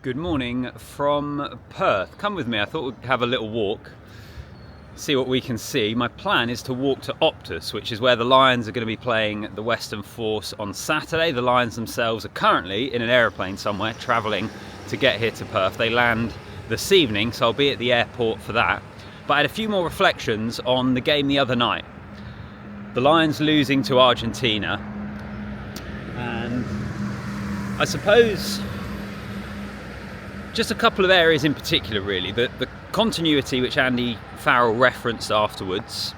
Good morning from Perth. Come with me, I thought we'd have a little walk, see what we can see. My plan is to walk to Optus, which is where the Lions are going to be playing the Western Force on Saturday. The Lions themselves are currently in an aeroplane somewhere, travelling to get here to Perth. They land this evening, so I'll be at the airport for that. But I had a few more reflections on the game the other night. The Lions losing to Argentina, and I suppose just a couple of areas in particular really. The continuity which Andy Farrell referenced afterwards,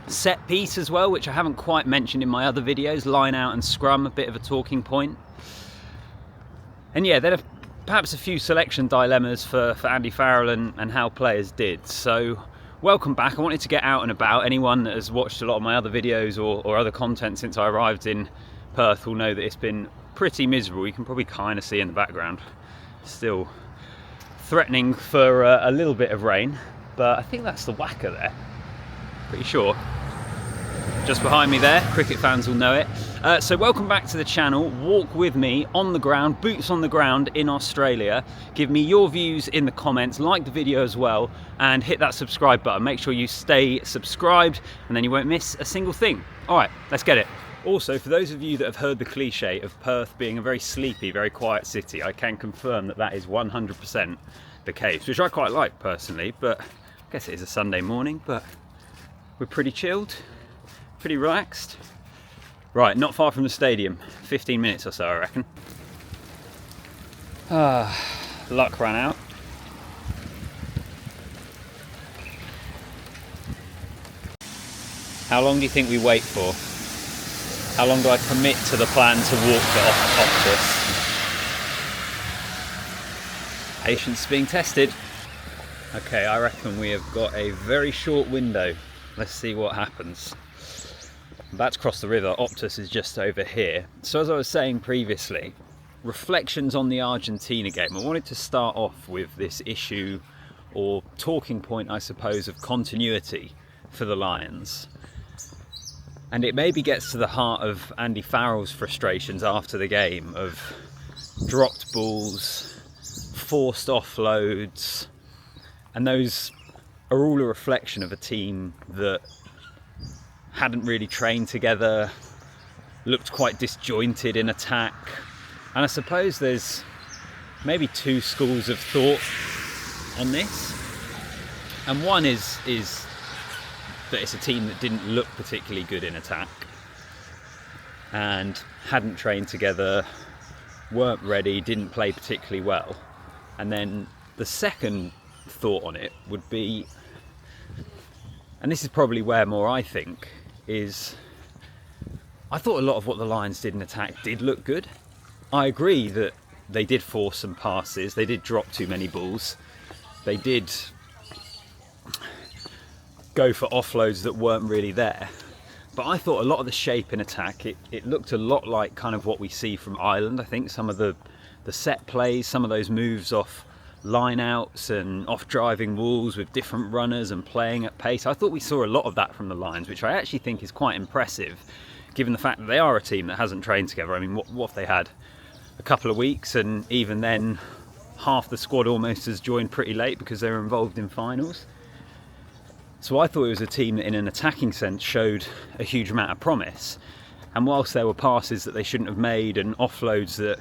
set piece as well, which I haven't quite mentioned in my other videos, line out and scrum, a bit of a talking point. And yeah, then perhaps a few selection dilemmas for Andy Farrell and how players did. So welcome back. I wanted to get out and about. Anyone that has watched a lot of my other videos or other content since I arrived in Perth will know that it's been pretty miserable. You can probably kind of see in the background. Still threatening for a little bit of rain, but I think that's the whacker there, pretty sure. Just behind me there, cricket fans will know it. So welcome back to the channel. Walk with me on the ground, boots on the ground in Australia. Give me your views in the comments, like the video as well, and hit that subscribe button. Make sure you stay subscribed and then you won't miss a single thing. All right, let's get it. Also, for those of you that have heard the cliche of Perth being a very sleepy, very quiet city, I can confirm that that is 100% the case, which I quite like personally, but I guess it is a Sunday morning, but we're pretty chilled, pretty relaxed. Right, not far from the stadium, 15 minutes or so I reckon. Luck ran out. How long do you think we wait for? How long do I commit to the plan to walk to Optus? Patience being tested. Okay, I reckon we have got a very short window. Let's see what happens. I'm about to cross the river. Optus is just over here. So as I was saying previously, reflections on the Argentina game. I wanted to start off with this issue or talking point, I suppose, of continuity for the Lions. And it maybe gets to the heart of Andy Farrell's frustrations after the game of dropped balls, forced offloads, and those are all a reflection of a team that hadn't really trained together, looked quite disjointed in attack. And I suppose there's maybe two schools of thought on this. And one is that it's a team that didn't look particularly good in attack and hadn't trained together, weren't ready, didn't play particularly well. And then the second thought on it would be, and this is probably where more I think, is I thought a lot of what the Lions did in attack did look good. I agree that they did force some passes, they did drop too many balls, they did go for offloads that weren't really there. But I thought a lot of the shape in attack, it looked a lot like kind of what we see from Ireland. I think some of the set plays, some of those moves off line outs and off driving walls with different runners and playing at pace. I thought we saw a lot of that from the Lions, which I actually think is quite impressive, given the fact that they are a team that hasn't trained together. I mean, what have they had? A couple of weeks, and even then half the squad almost has joined pretty late because they were involved in finals. So I thought it was a team that in an attacking sense showed a huge amount of promise. And whilst there were passes that they shouldn't have made and offloads that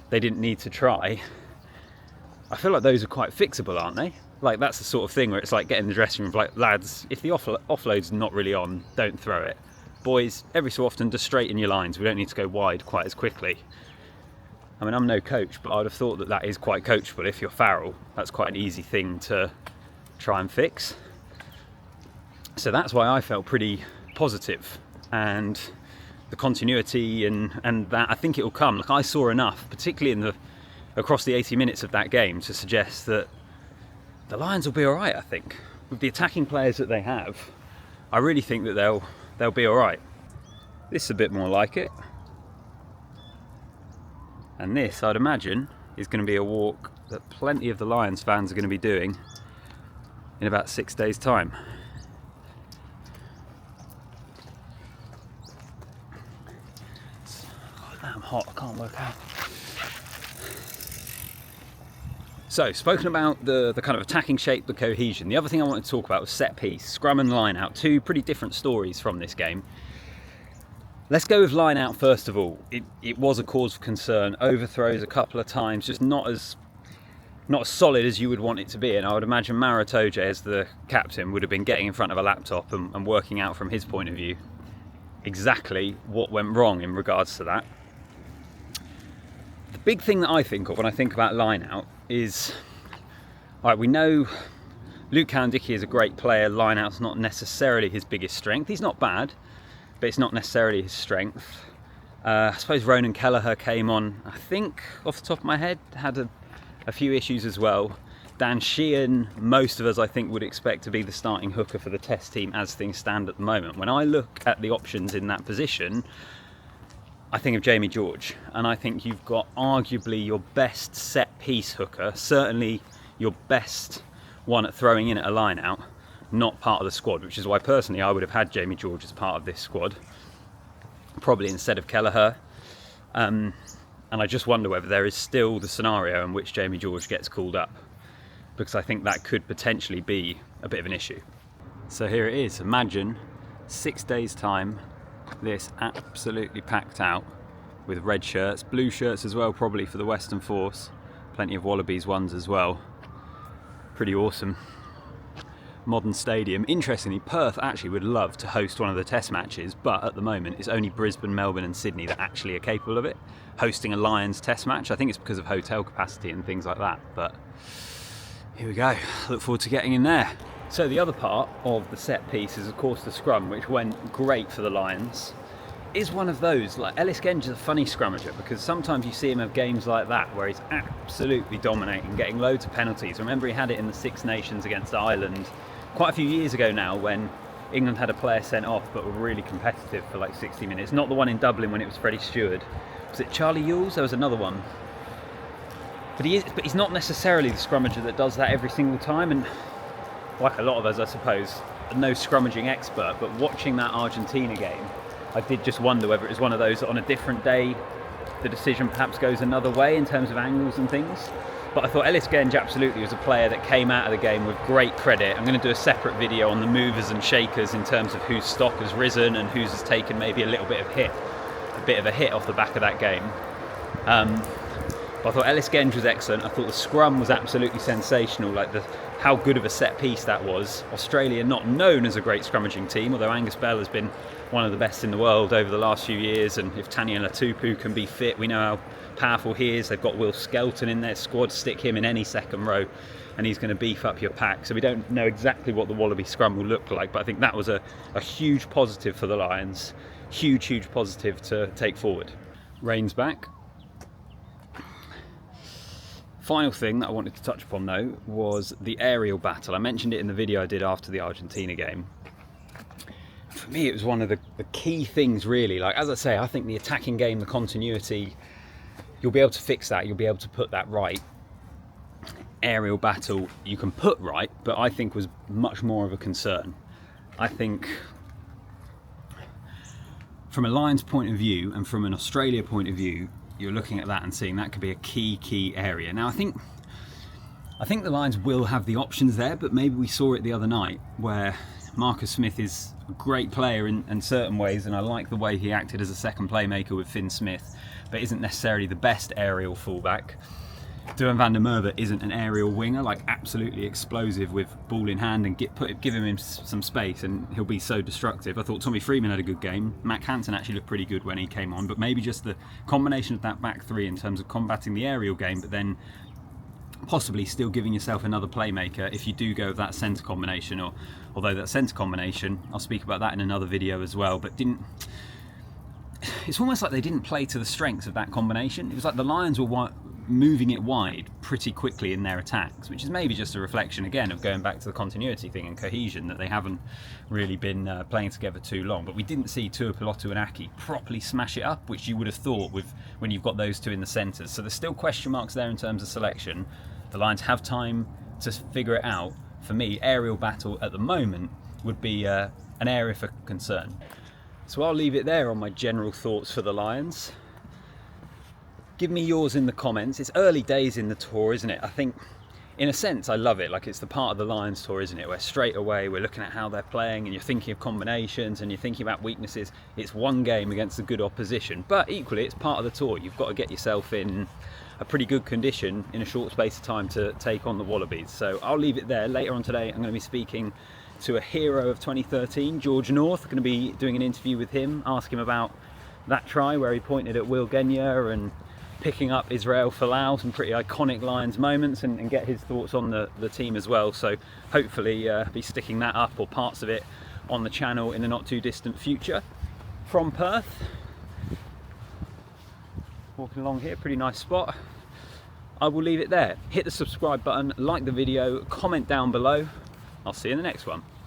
they didn't need to try, I feel like those are quite fixable, aren't they? Like, that's the sort of thing where it's like getting in the dressing room, like, lads, if the offload's not really on, don't throw it. Boys, every so often just straighten your lines. We don't need to go wide quite as quickly. I mean, I'm no coach, but I'd have thought that that is quite coachable. If you're Farrell, that's quite an easy thing to try and fix. So that's why I felt pretty positive, and the continuity and that, I think it will come. Like, I saw enough, particularly across the 80 minutes of that game, to suggest that the Lions will be all right. I think with the attacking players that they have, I really think that they'll be all right. This is a bit more like it, and this, I'd imagine, is going to be a walk that plenty of the Lions fans are going to be doing in about 6 days' time. It's damn hot, I can't work out. So, spoken about the kind of attacking shape, the cohesion. The other thing I wanted to talk about was set piece, scrum and line out. Two pretty different stories from this game. Let's go with line out first of all. It was a cause for concern. Overthrows a couple of times, just not as solid as you would want it to be. And I would imagine Maritoje, as the captain, would have been getting in front of a laptop and working out from his point of view exactly what went wrong in regards to that. The big thing that I think of when I think about line out is, all right, we know Luke Cowan-Dickie is a great player. Line out's not necessarily his biggest strength. He's not bad, but it's not necessarily his strength. I suppose Ronan Kelleher came on, I think, off the top of my head, had a few issues as well. Dan Sheehan, most of us I think would expect to be the starting hooker for the Test team as things stand at the moment. When I look at the options in that position, I think of Jamie George, and I think you've got arguably your best set piece hooker, certainly your best one at throwing in at a line out, not part of the squad, which is why personally I would have had Jamie George as part of this squad, probably instead of Kelleher. And I just wonder whether there is still the scenario in which Jamie George gets called up, because I think that could potentially be a bit of an issue. So here it is. Imagine 6 days' time, this absolutely packed out with red shirts, blue shirts as well, probably for the Western Force. Plenty of Wallabies ones as well. Pretty awesome. Modern stadium. Interestingly, Perth actually would love to host one of the Test matches, but at the moment it's only Brisbane, Melbourne and Sydney that actually are capable of it, hosting a Lions Test match. I think it's because of hotel capacity and things like that, but here we go. Look forward to getting in there. So the other part of the set piece is of course the scrum, which went great for the Lions. Is one of those, like Ellis Genj is a funny scrummager, because sometimes you see him have games like that where he's absolutely dominating, getting loads of penalties. Remember he had it in the Six Nations against Ireland quite a few years ago now, when England had a player sent off but were really competitive for like 60 minutes. Not the one in Dublin when it was Freddie Stewart. Was it Charlie Ewells? There was another one. But he's not necessarily the scrummager that does that every single time, and like a lot of us I suppose, no scrummaging expert, but watching that Argentina game, I did just wonder whether it was one of those that on a different day the decision perhaps goes another way in terms of angles and things. But I thought Ellis Genj absolutely was a player that came out of the game with great credit. I'm going to do a separate video on the movers and shakers in terms of whose stock has risen and whose has taken maybe a little bit of a hit off the back of that game. But I thought Ellis Genj was excellent. I thought the scrum was absolutely sensational, like how good of a set piece that was. Australia not known as a great scrummaging team, although Angus Bell has been one of the best in the world over the last few years, and if Taniela Tupou can be fit, we know how powerful he is. They've got Will Skelton in their squad. Stick him in any second row and he's going to beef up your pack. So we don't know exactly what the Wallaby scrum will look like, but I think that was a huge positive for the Lions. Huge positive to take forward. Rain's back. Final thing that I wanted to touch upon though was the aerial battle. I mentioned it in the video I did after the Argentina game. For me it was one of the key things really. Like, as I say, I think the attacking game, the continuity, you'll be able to fix that, you'll be able to put that right. Aerial battle you can put right, but I think was much more of a concern. I think from a Lions point of view and from an Australia point of view, you're looking at that and seeing that could be a key area. Now I think the Lions will have the options there, but maybe we saw it the other night where Marcus Smith is a great player in certain ways, and I like the way he acted as a second playmaker with Finn Smith, but isn't necessarily the best aerial fullback. Duhan van der Merwe isn't an aerial winger, like absolutely explosive with ball in hand, and give him some space and he'll be so destructive. I thought Tommy Freeman had a good game. Mac Hansen actually looked pretty good when he came on, but maybe just the combination of that back three in terms of combating the aerial game, but then possibly still giving yourself another playmaker if you do go with that centre combination, or although that centre combination, I'll speak about that in another video as well, but it's almost like they didn't play to the strengths of that combination. It was like the Lions were moving it wide pretty quickly in their attacks, which is maybe just a reflection again of going back to the continuity thing and cohesion, that they haven't really been playing together too long. But we didn't see Tuipulotu and Aki properly smash it up, which you would have thought with when you've got those two in the centres. So there's still question marks there in terms of selection. The Lions have time to figure it out. For me, aerial battle at the moment would be an area for concern. So I'll leave it there on my general thoughts for the Lions. Give me yours in the comments. It's early days in the tour, isn't it? I think in a sense, I love it. Like, it's the part of the Lions tour, isn't it, where straight away we're looking at how they're playing and you're thinking of combinations and you're thinking about weaknesses. It's one game against a good opposition, but equally it's part of the tour. You've got to get yourself in a pretty good condition in a short space of time to take on the Wallabies. So I'll leave it there. Later on today I'm going to be speaking to a hero of 2013, George North. I'm going to be doing an interview with him, ask him about that try where he pointed at Will Genj and picking up Israel Folau, some pretty iconic Lions moments, and get his thoughts on the team as well. So hopefully be sticking that up, or parts of it, on the channel in the not too distant future. From Perth, walking along here, pretty nice spot. I will leave it there. Hit the subscribe button, like the video, comment down below. I'll see you in the next one.